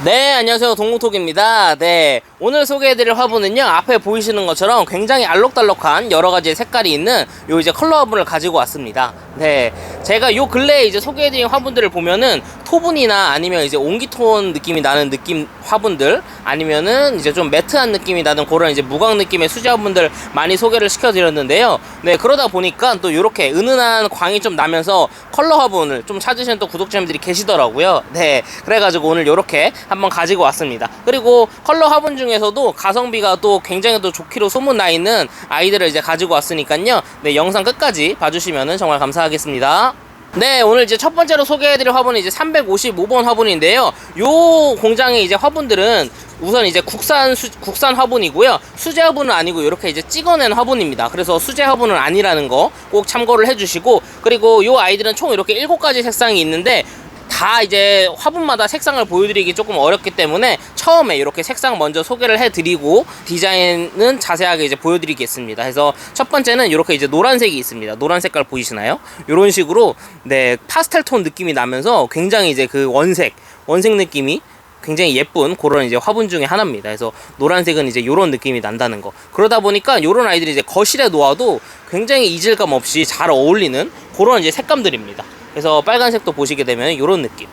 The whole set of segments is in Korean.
네, 안녕하세요. 동무톡입니다. 네, 오늘 소개해드릴 화분은요, 앞에 보이시는 것처럼 굉장히 알록달록한 여러가지의 색깔이 있는 요 이제 컬러 화분을 가지고 왔습니다. 네, 제가 요 근래에 이제 소개해드린 화분들을 보면은 토분이나 아니면 이제 옹기톤 느낌이 나는 느낌 화분들, 아니면은 이제 좀 매트한 느낌이 나는 그런 이제 무광 느낌의 수제 화분들 많이 소개를 시켜드렸는데요. 네, 그러다 보니까 또 요렇게 은은한 광이 좀 나면서 컬러 화분을 좀 찾으시는 또 구독자님들이 계시더라고요. 네, 그래가지고 오늘 요렇게 한번 가지고 왔습니다. 그리고 컬러 화분 중에서도 가성비가 또 굉장히 또 좋기로 소문나 있는 아이들을 이제 가지고 왔으니까요. 네, 영상 끝까지 봐주시면 정말 감사하겠습니다. 네, 오늘 이제 첫 번째로 소개해드릴 화분은 이제 355번 화분인데요. 요 공장의 이제 화분들은 우선 이제 국산 화분이고요. 수제 화분은 아니고 이렇게 이제 찍어낸 화분입니다. 그래서 수제 화분은 아니라는 거 꼭 참고를 해주시고, 그리고 요 아이들은 총 이렇게 7가지 색상이 있는데 다 이제 화분마다 색상을 보여드리기 조금 어렵기 때문에 처음에 이렇게 색상 먼저 소개를 해드리고 디자인은 자세하게 이제 보여드리겠습니다. 그래서 첫 번째는 이렇게 이제 노란색이 있습니다. 노란 색깔 보이시나요? 이런 식으로 네, 파스텔 톤 느낌이 나면서 굉장히 이제 그 원색 느낌이 굉장히 예쁜 그런 이제 화분 중에 하나입니다. 그래서 노란색은 이제 요런 느낌이 난다는 거. 그러다 보니까 요런 아이들이 이제 거실에 놓아도 굉장히 이질감 없이 잘 어울리는 그런 이제 색감들입니다. 그래서 빨간색도 보시게 되면 이런 느낌.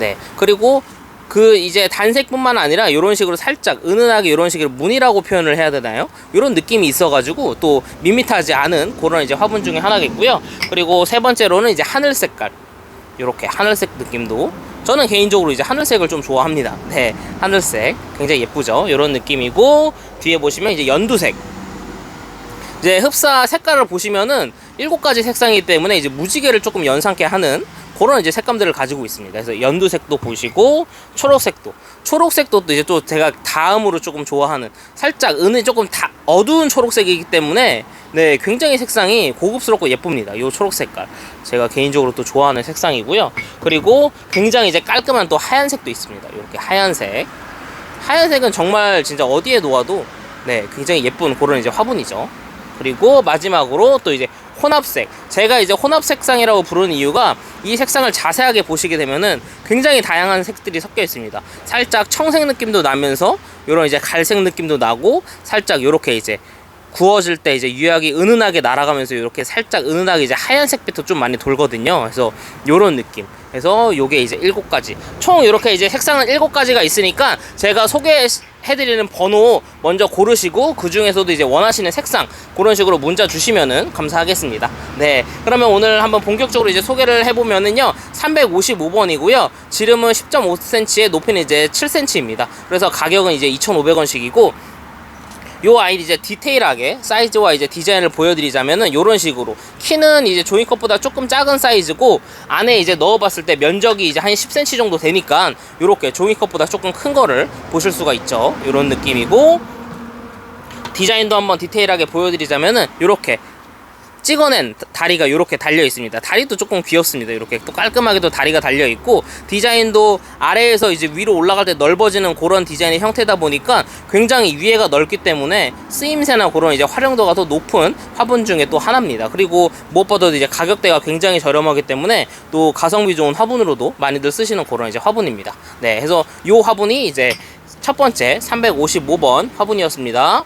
네, 그리고 그 이제 단색뿐만 아니라 이런 식으로 살짝 은은하게 이런 식으로 무늬라고 표현을 해야 되나요? 이런 느낌이 있어가지고 또 밋밋하지 않은 그런 이제 화분 중에 하나겠고요. 그리고 세 번째로는 이제 하늘 색깔, 이렇게 하늘색 느낌도 저는 개인적으로 이제 하늘색을 좀 좋아합니다. 네, 하늘색 굉장히 예쁘죠? 이런 느낌이고, 뒤에 보시면 이제 연두색. 이제 흡사 색깔을 보시면은 7가지 색상이기 때문에 이제 무지개를 조금 연상케 하는 그런 이제 색감들을 가지고 있습니다. 그래서 연두색도 보시고, 초록색도 또 이제 또 제가 다음으로 조금 좋아하는 살짝 조금 어두운 초록색이기 때문에 네, 굉장히 색상이 고급스럽고 예쁩니다. 요 초록 색깔 제가 개인적으로 또 좋아하는 색상이고요. 그리고 굉장히 이제 깔끔한 또 하얀색도 있습니다. 이렇게 하얀색은 정말 진짜 어디에 놓아도 네, 굉장히 예쁜 그런 이제 화분이죠. 그리고 마지막으로 또 이제 혼합색, 제가 이제 혼합 색상이라고 부르는 이유가 이 색상을 자세하게 보시게 되면은 굉장히 다양한 색들이 섞여 있습니다. 살짝 청색 느낌도 나면서 요런 이제 갈색 느낌도 나고, 살짝 요렇게 이제 구워질 때 이제 유약이 은은하게 날아가면서 이렇게 살짝 은은하게 이제 하얀색빛도 좀 많이 돌거든요. 그래서 요런 느낌. 그래서 요게 이제 7가지. 총 이렇게 이제 색상은 7가지가 있으니까 제가 소개해드리는 번호 먼저 고르시고 그 중에서도 이제 원하시는 색상 그런 식으로 문자 주시면은 감사하겠습니다. 네, 그러면 오늘 한번 본격적으로 이제 소개를 해보면은요, 355번이고요. 지름은 10.5cm에 높이는 이제 7cm입니다. 그래서 가격은 이제 2,500원씩이고, 요 아이 이제 디테일하게 사이즈와 이제 디자인을 보여드리자면은 요런 식으로 키는 이제 종이컵보다 조금 작은 사이즈고, 안에 이제 넣어봤을 때 면적이 이제 한 10cm 정도 되니까 요렇게 종이컵보다 조금 큰 거를 보실 수가 있죠. 요런 느낌이고, 디자인도 한번 디테일하게 보여드리자면은 요렇게 찍어낸 다리가 이렇게 달려 있습니다. 다리도 조금 귀엽습니다. 이렇게 또 깔끔하게도 다리가 달려 있고, 디자인도 아래에서 이제 위로 올라갈 때 넓어지는 그런 디자인의 형태다 보니까 굉장히 위에가 넓기 때문에 쓰임새나 그런 이제 활용도가 더 높은 화분 중에 또 하나입니다. 그리고 무엇보다도 이제 가격대가 굉장히 저렴하기 때문에 또 가성비 좋은 화분으로도 많이들 쓰시는 그런 이제 화분입니다. 네, 그래서 요 화분이 이제 첫 번째 355번 화분이었습니다.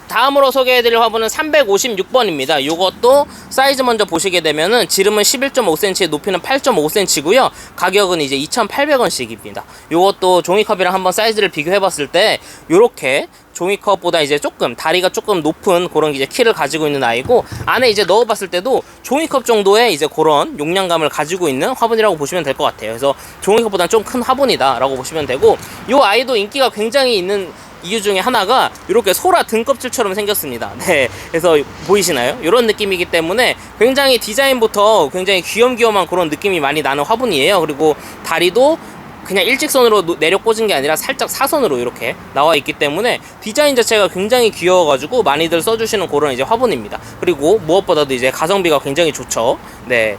다음으로 소개해드릴 화분은 356번입니다. 이것도 사이즈 먼저 보시게 되면은 지름은 11.5cm, 높이는 8.5cm고요. 가격은 이제 2,800원씩입니다. 이것도 종이컵이랑 한번 사이즈를 비교해봤을 때 이렇게 종이컵보다 이제 조금 다리가 조금 높은 그런 이제 키를 가지고 있는 아이고, 안에 이제 넣어봤을 때도 종이컵 정도의 이제 그런 용량감을 가지고 있는 화분이라고 보시면 될 것 같아요. 그래서 종이컵보다는 좀 큰 화분이다라고 보시면 되고, 이 아이도 인기가 굉장히 있는 이유 중에 하나가 이렇게 소라 등껍질처럼 생겼습니다. 네, 그래서 보이시나요? 이런 느낌이기 때문에 굉장히 디자인부터 굉장히 귀염귀염한 그런 느낌이 많이 나는 화분이에요. 그리고 다리도 그냥 일직선으로 내려 꽂은 게 아니라 살짝 사선으로 이렇게 나와 있기 때문에 디자인 자체가 굉장히 귀여워가지고 많이들 써주시는 그런 이제 화분입니다. 그리고 무엇보다도 이제 가성비가 굉장히 좋죠. 네.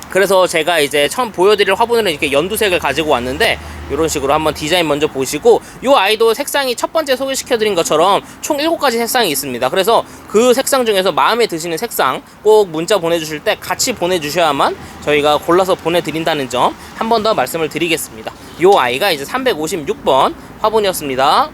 그래서 제가 이제 처음 보여드릴 화분은 이렇게 연두색을 가지고 왔는데, 이런 식으로 한번 디자인 먼저 보시고, 이 아이도 색상이 첫 번째 소개시켜드린 것처럼 총 7가지 색상이 있습니다. 그래서 그 색상 중에서 마음에 드시는 색상 꼭 문자 보내주실 때 같이 보내주셔야만 저희가 골라서 보내드린다는 점 한 번 더 말씀을 드리겠습니다. 이 아이가 이제 356번 화분이었습니다.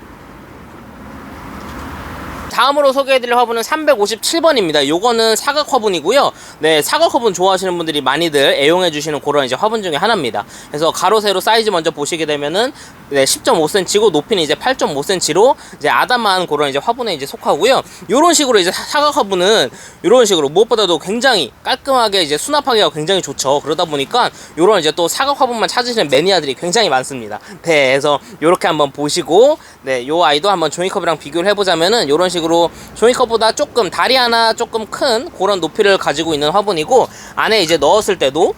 다음으로 소개해드릴 화분은 357번입니다. 요거는 사각 화분이고요. 네, 사각 화분 좋아하시는 분들이 많이들 애용해주시는 그런 이제 화분 중에 하나입니다. 그래서 가로, 세로 사이즈 먼저 보시게 되면은, 네, 10.5cm고 높이는 이제 8.5cm로 이제 아담한 그런 이제 화분에 이제 속하고요. 요런 식으로 이제 사각 화분은 요런 식으로 무엇보다도 굉장히 깔끔하게 이제 수납하기가 굉장히 좋죠. 그러다 보니까 요런 이제 또 사각 화분만 찾으시는 매니아들이 굉장히 많습니다. 네, 그래서 요렇게 한번 보시고, 네, 요 아이도 한번 종이컵이랑 비교를 해보자면은 요런 식으로 종이컵보다 조금 다리 하나 조금 큰 그런 높이를 가지고 있는 화분이고, 안에 이제 넣었을 때도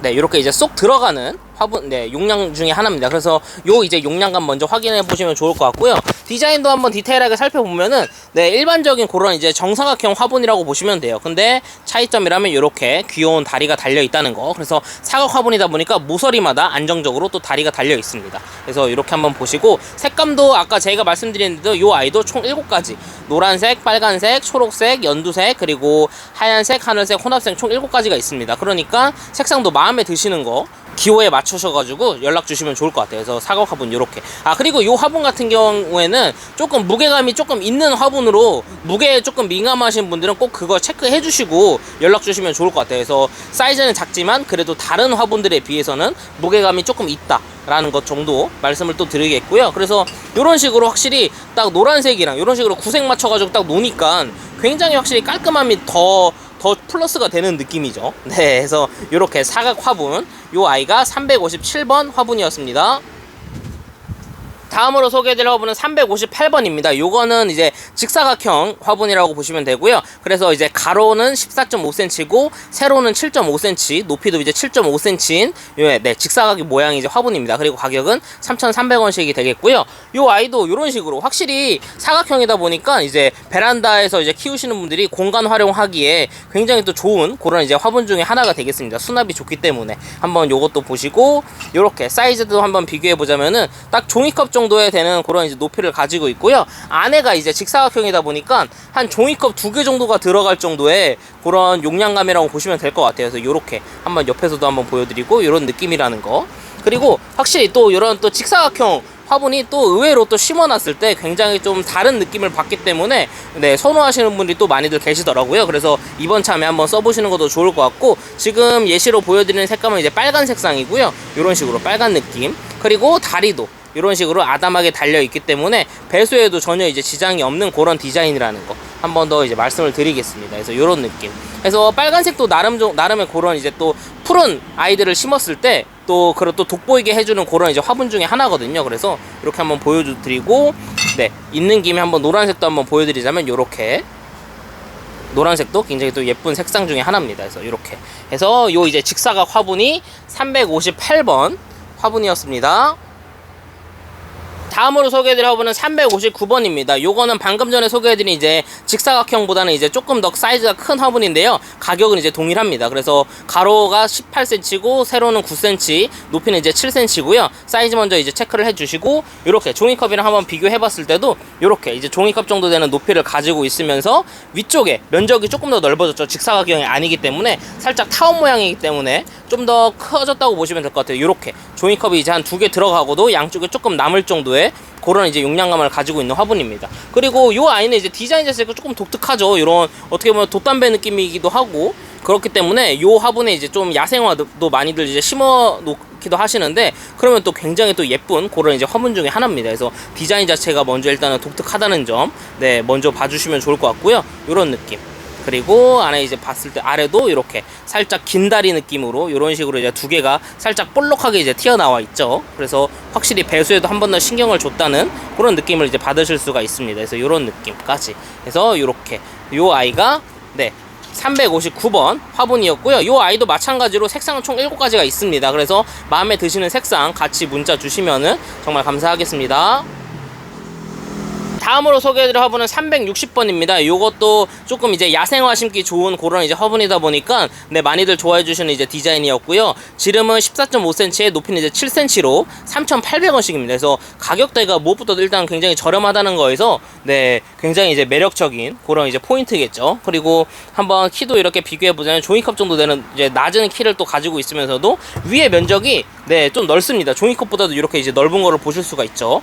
네, 이렇게 이제 쏙 들어가는 화분, 네, 용량 중에 하나입니다. 그래서 요 이제 용량감 먼저 확인해 보시면 좋을 것 같고요. 디자인도 한번 디테일하게 살펴보면은, 네, 일반적인 그런 이제 정사각형 화분이라고 보시면 돼요. 근데 차이점이라면 이렇게 귀여운 다리가 달려 있다는 거. 그래서 사각 화분이다 보니까 모서리마다 안정적으로 또 다리가 달려 있습니다. 그래서 이렇게 한번 보시고, 색감도 아까 제가 말씀드렸는데도 요 아이도 총 7가지, 노란색, 빨간색, 초록색, 연두색, 그리고 하얀색, 하늘색, 혼합색 총 7가지가 있습니다. 그러니까 색상도 마음에 드시는 거 기호에 맞추셔가지고 연락 주시면 좋을 것 같아요. 그래서 사각 화분 요렇게. 그리고 요 화분 같은 경우에는 조금 무게감이 조금 있는 화분으로, 무게에 조금 민감하신 분들은 꼭 그거 체크해 주시고 연락 주시면 좋을 것 같아요. 그래서 사이즈는 작지만 그래도 다른 화분들에 비해서는 무게감이 조금 있다 라는 것 정도 말씀을 또 드리겠고요. 그래서 요런 식으로 확실히 딱 노란색이랑 요런 식으로 구색 맞춰가지고 딱 노니까 굉장히 확실히 깔끔함이 더 플러스가 되는 느낌이죠. 네, 그래서 이렇게 사각 화분, 요 아이가 357번 화분이었습니다. 다음으로 소개해드릴 화분은 358번입니다. 요거는 이제 직사각형 화분이라고 보시면 되고요. 그래서 이제 가로는 14.5cm고 세로는 7.5cm, 높이도 이제 7.5cm인 네, 직사각형 모양의 이제 화분입니다. 그리고 가격은 3,300원씩이 되겠고요. 요 아이도 요런 식으로 확실히 사각형이다 보니까 이제 베란다에서 이제 키우시는 분들이 공간 활용하기에 굉장히 또 좋은 그런 이제 화분 중에 하나가 되겠습니다. 수납이 좋기 때문에 한번 요것도 보시고, 요렇게 사이즈도 한번 비교해 보자면은 딱 종이컵 정도에 되는 그런 이제 높이를 가지고 있고요. 안에가 이제 직사각형이다 보니까 한 종이컵 2개 정도가 들어갈 정도의 그런 용량감이라고 보시면 될 것 같아요. 그래서 요렇게 한번 옆에서도 한번 보여드리고, 요런 느낌이라는 거. 그리고 확실히 또 요런 또 직사각형 화분이 또 의외로 또 심어놨을 때 굉장히 좀 다른 느낌을 받기 때문에, 네, 선호하시는 분들이 또 많이들 계시더라고요. 그래서 이번 참에 한번 써보시는 것도 좋을 것 같고, 지금 예시로 보여드리는 색감은 이제 빨간 색상이고요. 이런 식으로 빨간 느낌. 그리고 다리도 이런 식으로 아담하게 달려있기 때문에 배수에도 전혀 이제 지장이 없는 그런 디자인이라는 거 한 번 더 이제 말씀을 드리겠습니다. 그래서 이런 느낌. 그래서 빨간색도 나름의 그런 이제 또 푸른 아이들을 심었을 때 또 그런 또 돋보이게 해주는 그런 이제 화분 중에 하나거든요. 그래서 이렇게 한번 보여드리고, 네, 있는 김에 한번 노란색도 한번 보여드리자면 요렇게 노란색도 굉장히 또 예쁜 색상 중에 하나입니다. 그래서 이렇게 해서 요 이제 직사각 화분이 358번 화분이었습니다. 다음으로 소개해드릴 화분은 359번입니다. 요거는 방금 전에 소개해드린 이제 직사각형보다는 이제 조금 더 사이즈가 큰 화분인데요. 가격은 이제 동일합니다. 그래서 가로가 18cm고 세로는 9cm, 높이는 이제 7cm고요. 사이즈 먼저 이제 체크를 해주시고, 이렇게 종이컵이랑 한번 비교해봤을 때도 이렇게 이제 종이컵 정도 되는 높이를 가지고 있으면서 위쪽에 면적이 조금 더 넓어졌죠. 직사각형이 아니기 때문에 살짝 타원 모양이기 때문에 좀 더 커졌다고 보시면 될 것 같아요. 이렇게 종이컵이 이제 한 2개 들어가고도 양쪽에 조금 남을 정도의 그런 이제 용량감을 가지고 있는 화분입니다. 그리고 이 아이는 이제 디자인 자체가 조금 독특하죠. 이런 어떻게 보면 돛담배 느낌이기도 하고, 그렇기 때문에 이 화분에 이제 좀 야생화도 많이들 이제 심어 놓기도 하시는데, 그러면 또 굉장히 또 예쁜 그런 이제 화분 중에 하나입니다. 그래서 디자인 자체가 먼저 일단은 독특하다는 점, 네, 먼저 봐주시면 좋을 것 같고요. 이런 느낌. 그리고 안에 이제 봤을 때 아래도 이렇게 살짝 긴 다리 느낌으로 이런 식으로 이제 2개가 살짝 볼록하게 이제 튀어나와 있죠. 그래서 확실히 배수에도 한 번 더 신경을 줬다는 그런 느낌을 이제 받으실 수가 있습니다. 그래서 이런 느낌까지 해서 이렇게 요 아이가, 네, 359번 화분이었고요. 요 아이도 마찬가지로 색상은 총 7가지가 있습니다. 그래서 마음에 드시는 색상 같이 문자 주시면은 정말 감사하겠습니다. 다음으로 소개해드릴 화분은 360번입니다. 요것도 조금 이제 야생화 심기 좋은 그런 이제 화분이다 보니까 네, 많이들 좋아해 주시는 이제 디자인이었고요. 지름은 14.5cm에 높이는 이제 7cm로 3,800원씩입니다. 그래서 가격대가 무엇보다도 일단 굉장히 저렴하다는 거에서 네, 굉장히 이제 매력적인 그런 이제 포인트겠죠. 그리고 한번 키도 이렇게 비교해 보자면 종이컵 정도 되는 이제 낮은 키를 또 가지고 있으면서도 위에 면적이 네, 좀 넓습니다. 종이컵보다도 이렇게 이제 넓은 거를 보실 수가 있죠.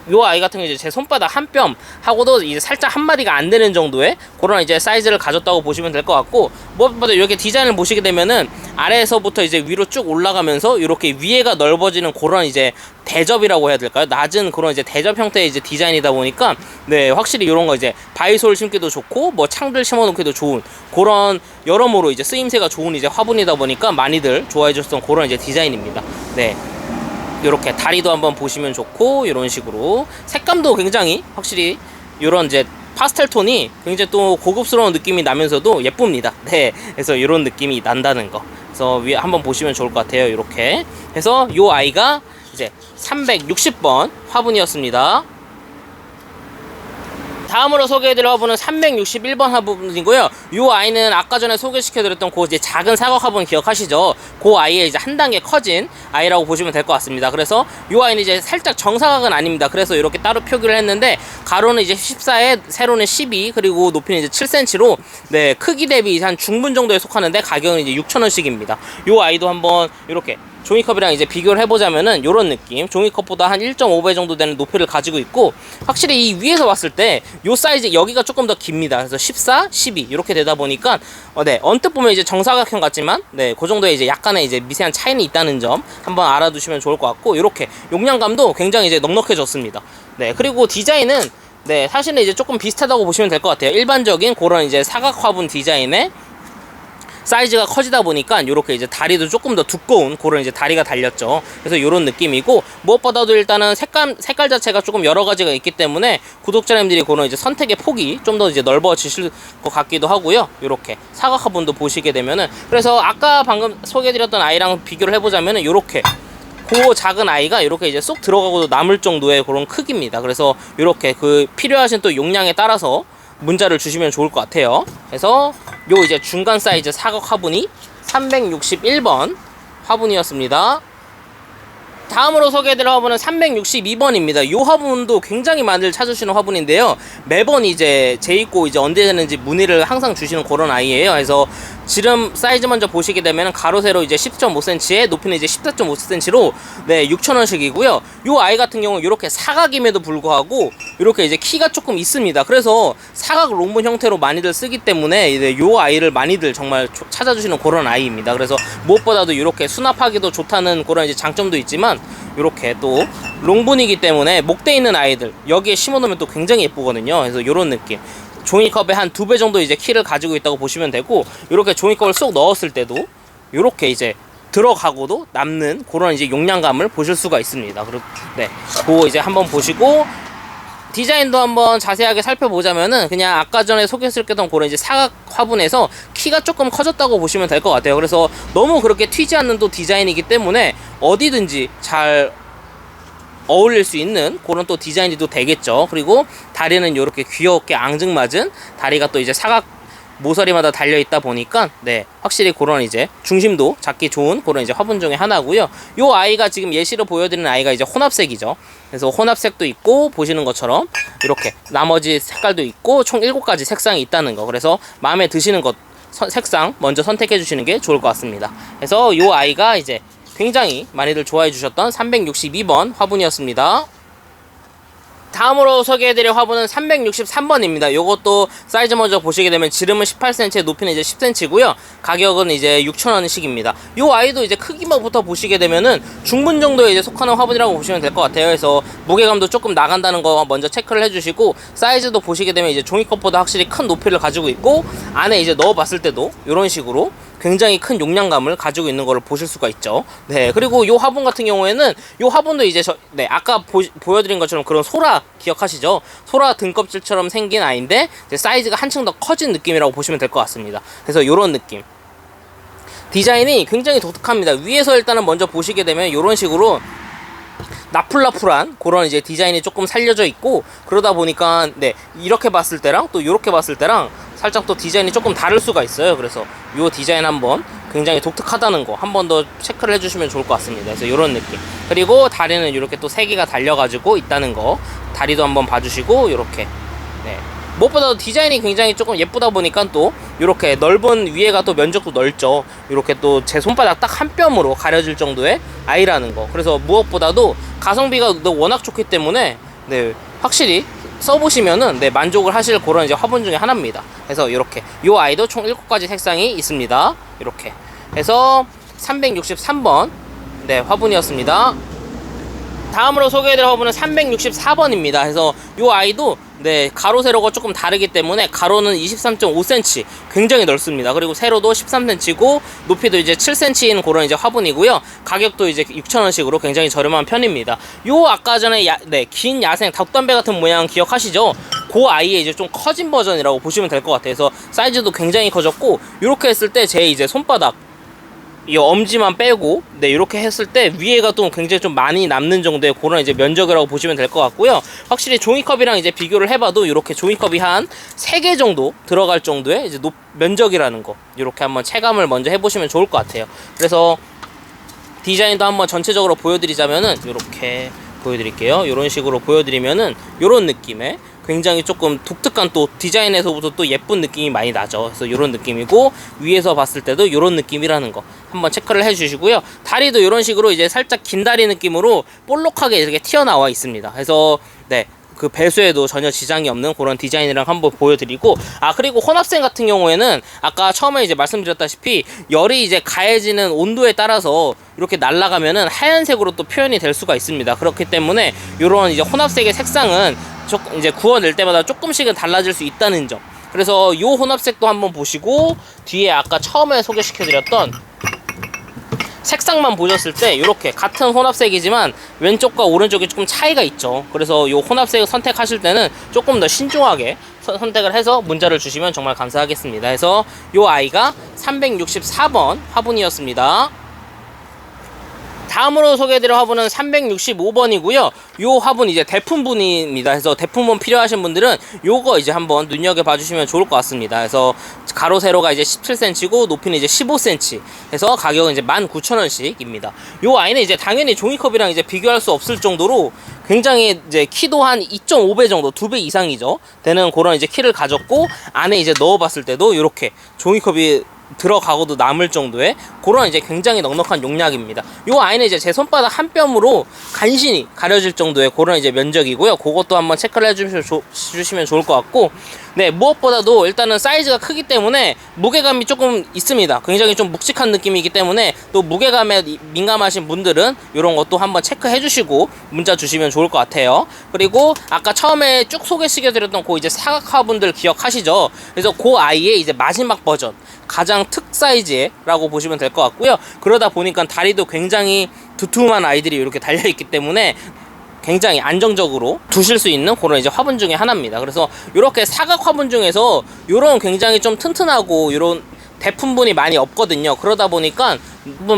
요 아이 같은 경우 이제 제 손바닥 한 뼘 하고도 이제 살짝 한 마디가 안 되는 정도의 그런 이제 사이즈를 가졌다고 보시면 될 것 같고, 무엇보다 이렇게 디자인을 보시게 되면은 아래에서부터 이제 위로 쭉 올라가면서 이렇게 위에가 넓어지는 그런 이제 대접이라고 해야 될까요? 낮은 그런 이제 대접 형태의 이제 디자인이다 보니까 네, 확실히 이런 거 이제 바이솔 심기도 좋고 뭐 창들 심어 놓기도 좋은 그런 여러모로 이제 쓰임새가 좋은 이제 화분이다 보니까 많이들 좋아해 줬던 그런 이제 디자인입니다. 네. 이렇게 다리도 한번 보시면 좋고, 이런 식으로 색감도 굉장히 확실히 이런 이제 파스텔 톤이 굉장히 또 고급스러운 느낌이 나면서도 예쁩니다. 네, 그래서 이런 느낌이 난다는 거. 그래서 위에 한번 보시면 좋을 것 같아요. 이렇게 해서 이 아이가 이제 360번 화분이었습니다. 다음으로 소개해드릴 화분은 361번 화분이고요. 이 아이는 아까 전에 소개시켜드렸던 그 이제 작은 사각 화분 기억하시죠? 그 아이의 이제 한 단계 커진 아이라고 보시면 될 것 같습니다. 그래서 이 아이는 이제 살짝 정사각은 아닙니다. 그래서 이렇게 따로 표기를 했는데 가로는 이제 14에 세로는 12 그리고 높이는 이제 7cm로 네, 크기 대비 한 중분 정도에 속하는데 가격은 이제 6,000원씩입니다. 이 아이도 한번 이렇게 종이컵이랑 이제 비교를 해보자면은 요런 느낌, 종이컵보다 한 1.5배 정도 되는 높이를 가지고 있고, 확실히 이 위에서 봤을 때 요 사이즈 여기가 조금 더 깁니다. 그래서 14, 12 이렇게 되다 보니까 네, 언뜻 보면 이제 정사각형 같지만 네, 그 정도의 이제 약간의 이제 미세한 차이는 있다는 점 한번 알아두시면 좋을 것 같고, 이렇게 용량감도 굉장히 이제 넉넉해졌습니다. 네, 그리고 디자인은 네, 사실은 이제 조금 비슷하다고 보시면 될 것 같아요. 일반적인 그런 이제 사각 화분 디자인의 사이즈가 커지다 보니까 이렇게 이제 다리도 조금 더 두꺼운 그런 이제 다리가 달렸죠. 그래서 이런 느낌이고, 무엇보다도 일단은 색깔 자체가 조금 여러 가지가 있기 때문에 구독자님들이 그런 이제 선택의 폭이 좀 더 이제 넓어지실 것 같기도 하고요. 이렇게 사각 화분도 보시게 되면은, 그래서 아까 방금 소개해드렸던 아이랑 비교를 해보자면은 이렇게 그 작은 아이가 이렇게 이제 쏙 들어가고도 남을 정도의 그런 크기입니다. 그래서 이렇게 그 필요하신 또 용량에 따라서 문자를 주시면 좋을 것 같아요. 그래서 요 이제 중간 사이즈 사각 화분이 361번 화분이었습니다. 다음으로 소개해드릴 화분은 362번입니다. 이 화분도 굉장히 많이들 찾으시는 화분인데요. 매번 이제 재입고 이제 언제 되는지 문의를 항상 주시는 그런 아이예요. 그래서 지름 사이즈 먼저 보시게 되면 가로 세로 이제 10.5cm에 높이는 이제 14.5cm로 네, 6,000원씩이고요. 이 아이 같은 경우는 이렇게 사각임에도 불구하고 이렇게 이제 키가 조금 있습니다. 그래서 사각 롱문 형태로 많이들 쓰기 때문에 이 아이를 많이들 정말 찾아주시는 그런 아이입니다. 그래서 무엇보다도 이렇게 수납하기도 좋다는 그런 이제 장점도 있지만, 이렇게 또 롱분이기 때문에 목대 있는 아이들 여기에 심어놓으면 또 굉장히 예쁘거든요. 그래서 이런 느낌, 종이컵의 한 2배 정도 이제 키를 가지고 있다고 보시면 되고, 이렇게 종이컵을 쏙 넣었을 때도 이렇게 이제 들어가고도 남는 그런 이제 용량감을 보실 수가 있습니다. 네, 그거 이제 한번 보시고 디자인도 한번 자세하게 살펴보자면은 그냥 아까 전에 소개했던 그런 이제 사각 화분에서 키가 조금 커졌다고 보시면 될 것 같아요. 그래서 너무 그렇게 튀지 않는 또 디자인이기 때문에 어디든지 잘 어울릴 수 있는 그런 또 디자인이 또 되겠죠. 그리고 다리는 이렇게 귀엽게 앙증맞은 다리가 또 이제 사각 모서리마다 달려 있다 보니까 네, 확실히 그런 이제 중심도 잡기 좋은 그런 이제 화분 중에 하나고요. 요 아이가 지금 예시로 보여드리는 아이가 이제 혼합색이죠. 그래서 혼합색도 있고 보시는 것처럼 이렇게 나머지 색깔도 있고 총 7가지 색상이 있다는 거. 그래서 마음에 드시는 것 색상 먼저 선택해 주시는 게 좋을 것 같습니다. 그래서 요 아이가 이제 굉장히 많이들 좋아해 주셨던 362번 화분이었습니다. 다음으로 소개해드릴 화분은 363번입니다. 요것도 사이즈 먼저 보시게 되면 지름은 18cm, 높이는 이제 10cm고요. 가격은 이제 6,000원씩입니다. 요 아이도 이제 크기부터 보시게 되면은 중분 정도에 이제 속하는 화분이라고 보시면 될 것 같아요. 그래서 무게감도 조금 나간다는 거 먼저 체크를 해주시고, 사이즈도 보시게 되면 이제 종이컵보다 확실히 큰 높이를 가지고 있고, 안에 이제 넣어봤을 때도 이런 식으로 굉장히 큰 용량감을 가지고 있는 것을 보실 수가 있죠. 네, 그리고 요 화분 같은 경우에는 요 화분도 이제 네, 아까 보여드린 것처럼 그런 소라 기억하시죠? 소라 등껍질처럼 생긴 아이인데 이제 사이즈가 한층 더 커진 느낌이라고 보시면 될 것 같습니다. 그래서 요런 느낌, 디자인이 굉장히 독특합니다. 위에서 일단은 먼저 보시게 되면 요런 식으로 나풀나풀한 그런 이제 디자인이 조금 살려져 있고, 그러다 보니까 네, 이렇게 봤을 때랑 또 이렇게 봤을 때랑 살짝 또 디자인이 조금 다를 수가 있어요. 그래서 이 디자인 한번 굉장히 독특하다는 거 한 번 더 체크를 해주시면 좋을 것 같습니다. 그래서 이런 느낌. 그리고 다리는 이렇게 또 3개가 달려가지고 있다는 거, 다리도 한번 봐주시고, 이렇게 네. 무엇보다도 디자인이 굉장히 조금 예쁘다 보니까 또 이렇게 넓은, 위에가 또 면적도 넓죠. 이렇게 또 제 손바닥 딱 한 뼘으로 가려질 정도의 아이라는 거. 그래서 무엇보다도 가성비가 워낙 좋기 때문에 네, 확실히 써보시면은 네, 만족을 하실 그런 이제 화분 중에 하나입니다. 그래서 이렇게 이 아이도 총 7가지 색상이 있습니다. 이렇게 해서 363번 네, 화분이었습니다. 다음으로 소개해드릴 화분은 364번입니다. 그래서 이 아이도 네, 가로 세로가 조금 다르기 때문에 가로는 23.5cm 굉장히 넓습니다. 그리고 세로도 13cm고 높이도 이제 7cm인 그런 이제 화분이고요. 가격도 이제 6,000원씩으로 굉장히 저렴한 편입니다. 요 아까 전에 네, 긴 야생 닭담배 같은 모양 기억하시죠? 그 아이의 이제 좀 커진 버전이라고 보시면 될 것 같아요. 그래서 사이즈도 굉장히 커졌고, 이렇게 했을 때 제 이제 손바닥 이 엄지만 빼고 네, 이렇게 했을 때 위에가 또 굉장히 좀 많이 남는 정도의 그런 이제 면적이라고 보시면 될 것 같고요. 확실히 종이컵이랑 이제 비교를 해봐도 이렇게 종이컵이 한 3개 정도 들어갈 정도의 이제 면적이라는 거, 이렇게 한번 체감을 먼저 해보시면 좋을 것 같아요. 그래서 디자인도 한번 전체적으로 보여드리자면은 이렇게 보여드릴게요. 이런 식으로 보여드리면은 이런 느낌의 굉장히 조금 독특한 또 디자인에서부터 또 예쁜 느낌이 많이 나죠. 그래서 이런 느낌이고, 위에서 봤을 때도 이런 느낌이라는 거 한번 체크를 해주시고요. 다리도 이런 식으로 이제 살짝 긴 다리 느낌으로 볼록하게 이렇게 튀어나와 있습니다. 그래서 네, 그 배수에도 전혀 지장이 없는 그런 디자인이랑 한번 보여드리고, 그리고 혼합생 같은 경우에는 아까 처음에 이제 말씀드렸다시피 열이 이제 가해지는 온도에 따라서 이렇게 날아가면은 하얀색으로 또 표현이 될 수가 있습니다. 그렇기 때문에 이런 이제 혼합색의 색상은 이제 구워낼 때마다 조금씩은 달라질 수 있다는 점. 그래서 이 혼합색도 한번 보시고, 뒤에 아까 처음에 소개시켜드렸던 색상만 보셨을 때 이렇게 같은 혼합색이지만 왼쪽과 오른쪽이 조금 차이가 있죠. 그래서 이 혼합색을 선택하실 때는 조금 더 신중하게 선택을 해서 문자를 주시면 정말 감사하겠습니다. 그래서 이 아이가 364번 화분이었습니다. 다음으로 소개해드릴 화분은 365번이고요. 요 화분 이제 대품분입니다. 그래서 대품분 필요하신 분들은 요거 이제 한번 눈여겨봐 주시면 좋을 것 같습니다. 그래서 가로 세로가 이제 17cm고 높이는 이제 15cm. 해서 가격은 이제 19,000원씩입니다. 요 아이는 이제 당연히 종이컵이랑 이제 비교할 수 없을 정도로 굉장히 이제 키도 한 2.5배 정도, 2배 이상이죠. 되는 그런 이제 키를 가졌고, 안에 이제 넣어봤을 때도 이렇게 종이컵이 들어가고도 남을 정도의 그런 이제 굉장히 넉넉한 용량입니다. 요 아이는 이제 제 손바닥 한 뼘으로 간신히 가려질 정도의 그런 이제 면적이고요. 그것도 한번 체크를 해주시면 좋을 것 같고, 네, 무엇보다도 일단은 사이즈가 크기 때문에 무게감이 조금 있습니다. 굉장히 좀 묵직한 느낌이기 때문에 또 무게감에 민감하신 분들은 이런 것도 한번 체크해 주시고 문자 주시면 좋을 것 같아요. 그리고 아까 처음에 쭉 소개시켜드렸던 그 이제 사각화분들 기억하시죠? 그래서 그 아이의 이제 마지막 버전, 가장 특 사이즈라고 보시면 될 것 같고요. 그러다 보니까 다리도 굉장히 두툼한 아이들이 이렇게 달려있기 때문에 굉장히 안정적으로 두실 수 있는 그런 이제 화분 중에 하나입니다. 그래서 이렇게 사각 화분 중에서 이런 굉장히 좀 튼튼하고 이런 대품분이 많이 없거든요. 그러다 보니까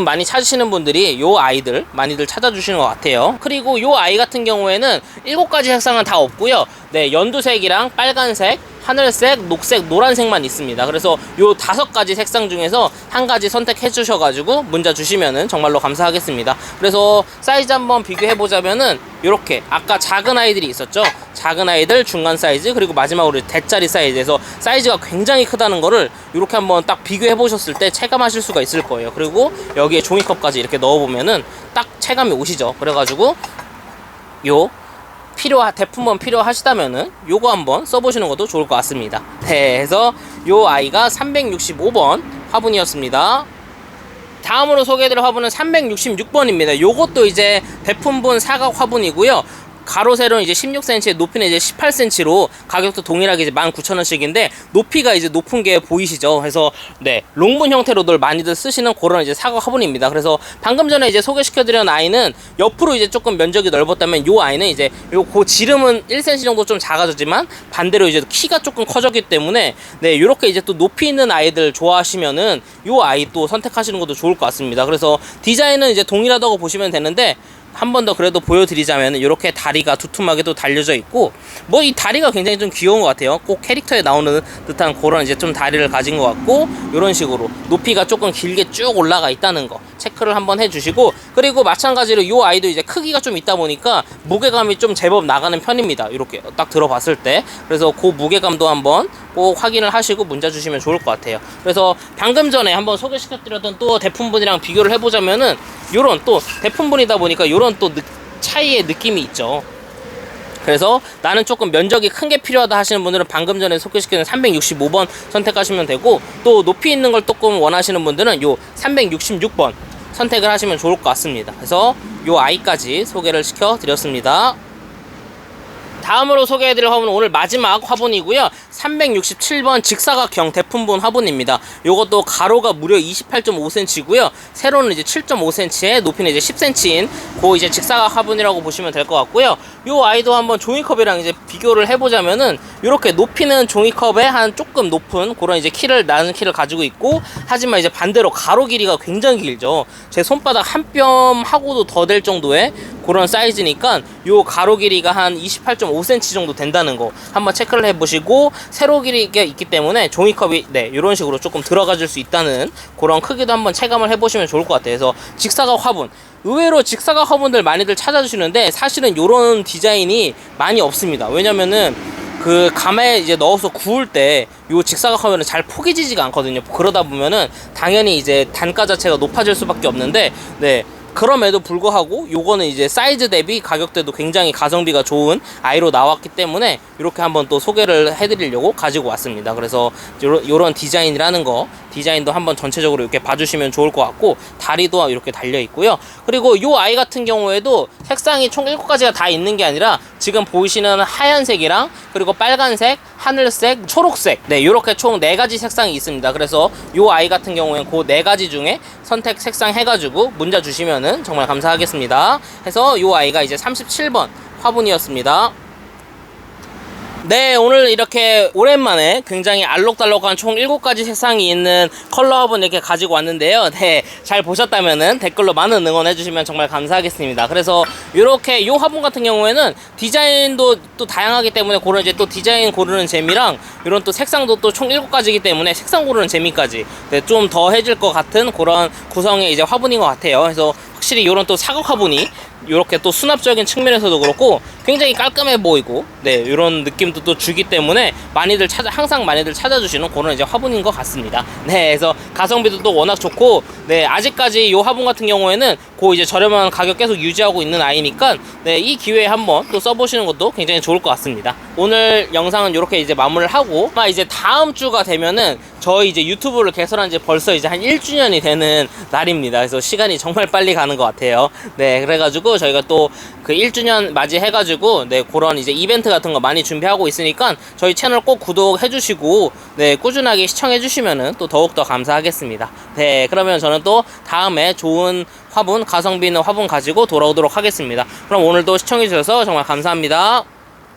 많이 찾으시는 분들이 요 아이들 많이들 찾아주시는 것 같아요. 그리고 요 아이 같은 경우에는 7가지 색상은 다 없고요. 네, 연두색이랑 빨간색, 하늘색, 녹색, 노란색만 있습니다. 그래서 요 5가지 색상 중에서 한 가지 선택해 주셔가지고 문자 주시면은 정말로 감사하겠습니다. 그래서 사이즈 한번 비교해 보자면은 요렇게 아까 작은 아이들이 있었죠. 작은 아이들, 중간 사이즈, 그리고 마지막으로 대짜리 사이즈에서 사이즈가 굉장히 크다는 거를 이렇게 한번 딱 비교해 보셨을 때 체감하실 수가 있을 거예요. 그리고 여기에 종이컵까지 이렇게 넣어보면은 딱 체감이 오시죠. 그래가지고 요 대품번 필요하시다면은 요거 한번 써보시는 것도 좋을 것 같습니다. 네, 그래서 요 아이가 365번 화분이었습니다. 다음으로 소개해드릴 화분은 366번입니다. 요것도 이제 대품분 사각 화분이고요. 가로 세로는 이제 16cm, 높이는 이제 18cm로 가격도 동일하게 이제 19,000원씩인데 높이가 이제 높은 게 보이시죠? 그래서 네, 롱문 형태로들 많이들 쓰시는 그런 이제 사각 화분입니다. 그래서 방금 전에 이제 소개시켜드린 아이는 옆으로 이제 조금 면적이 넓었다면 요 아이는 이제 그 지름은 1cm 정도 좀 작아졌지만 반대로 이제 키가 조금 커졌기 때문에 네, 요렇게 이제 또 높이 있는 아이들 좋아하시면은 요 아이 또 선택하시는 것도 좋을 것 같습니다. 그래서 디자인은 이제 동일하다고 보시면 되는데 한 번 더 그래도 보여드리자면 이렇게 다리가 두툼하게도 달려져 있고, 뭐 이 다리가 굉장히 좀 귀여운 것 같아요. 꼭 캐릭터에 나오는 듯한 그런 이제 좀 다리를 가진 것 같고, 이런 식으로 높이가 조금 길게 쭉 올라가 있다는 거 체크를 한번 해주시고, 그리고 마찬가지로 이 아이도 이제 크기가 좀 있다 보니까 무게감이 좀 제법 나가는 편입니다. 이렇게 딱 들어봤을 때. 그래서 그 무게감도 한번 꼭 확인을 하시고 문자 주시면 좋을 것 같아요. 그래서 방금 전에 한번 소개시켜드렸던 또 대품분이랑 비교를 해보자면은, 요런 또 대품분이다 보니까 요런 또 차이의 느낌이 있죠. 그래서 나는 조금 면적이 큰 게 필요하다 하시는 분들은 방금 전에 소개시키는 365번 선택하시면 되고, 또 높이 있는 걸 조금 원하시는 분들은 요 366번 선택을 하시면 좋을 것 같습니다. 그래서 요 아이까지 소개를 시켜드렸습니다. 다음으로 소개해드릴 화분은 오늘 마지막 화분이고요. 367번 직사각형 대품분 화분입니다. 요것도 가로가 무려 28.5cm고요. 세로는 이제 7.5cm에 높이는 이제 10cm인 그 이제 직사각 화분이라고 보시면 될 것 같고요. 요 아이도 한번 종이컵이랑 이제 비교를 해보자면은, 요렇게 높이는 종이컵에 한 조금 높은 그런 이제 낮은 키를 가지고 있고, 하지만 이제 반대로 가로 길이가 굉장히 길죠. 제 손바닥 한 뼘 하고도 더 될 정도의 그런 사이즈니까 요 가로 길이가 한 28.5cm 정도 된다는 거 한번 체크를 해보시고, 세로 길이가 있기 때문에 종이컵이 이런 식으로 조금 들어가줄 수 있다는 그런 크기도 한번 체감을 해보시면 좋을 것 같아요. 그래서 직사각 화분, 의외로 직사각 화분들 많이들 찾아주시는데 사실은 요런 디자인이 많이 없습니다. 왜냐면은 그 감에 이제 넣어서 구울 때 요 직사각 화면은 잘 포개지지가 않거든요. 그러다 보면은 당연히 이제 단가 자체가 높아질 수밖에 없는데, 그럼에도 불구하고 요거는 이제 사이즈 대비 가격대도 굉장히 가성비가 좋은 아이로 나왔기 때문에 이렇게 한번 또 소개를 해드리려고 가지고 왔습니다. 그래서 요런 디자인이라는 거, 디자인도 한번 전체적으로 이렇게 봐주시면 좋을 것 같고, 다리도 이렇게 달려 있고요. 그리고 요 아이 같은 경우에도 색상이 총 7가지가 다 있는 게 아니라 지금 보이시는 하얀색이랑 그리고 빨간색, 하늘색, 초록색, 요렇게 총 4가지 색상이 있습니다. 그래서 요 아이 같은 경우에는 그 4가지 중에 선택 색상 해가지고 문자 주시면은 정말 감사하겠습니다. 해서 요 아이가 이제 37번 화분이었습니다. 네, 오늘 이렇게 오랜만에 굉장히 알록달록한 총 7가지 색상이 있는 컬러 화분 이렇게 가지고 왔는데요. 잘 보셨다면은 댓글로 많은 응원해주시면 정말 감사하겠습니다. 그래서 이렇게 요 화분 같은 경우에는 디자인도 또 다양하기 때문에 그런 이제 또 디자인 고르는 재미랑 이런 또 색상도 또 총 7가지이기 때문에 색상 고르는 재미까지 좀 더 해질 것 같은 그런 구성의 이제 화분인 것 같아요. 그래서 확실히 이런 또 사각 화분이 이렇게 또 수납적인 측면에서도 그렇고 굉장히 깔끔해 보이고, 이런 느낌도 또 주기 때문에 항상 많이들 찾아주시는 그런 이제 화분인 것 같습니다. 그래서 가성비도 또 워낙 좋고, 아직까지 이 화분 같은 경우에는 그 이제 저렴한 가격 계속 유지하고 있는 아이니까, 이 기회에 한번 또 써보시는 것도 굉장히 좋을 것 같습니다. 오늘 영상은 이렇게 이제 마무리를 하고, 이제 다음 주가 되면은 저희 이제 유튜브를 개설한 지 벌써 이제 한 1주년이 되는 날입니다. 그래서 시간이 정말 빨리 가는 것 같아요. 그래가지고 저희가 또 그 1주년 맞이해가지고 그런 이제 이벤트 같은 거 많이 준비하고 있으니까 저희 채널 꼭 구독해주시고 꾸준하게 시청해주시면은 또 더욱더 감사하겠습니다. 그러면 저는 또 다음에 좋은 화분, 가성비 있는 화분 가지고 돌아오도록 하겠습니다. 그럼 오늘도 시청해주셔서 정말 감사합니다.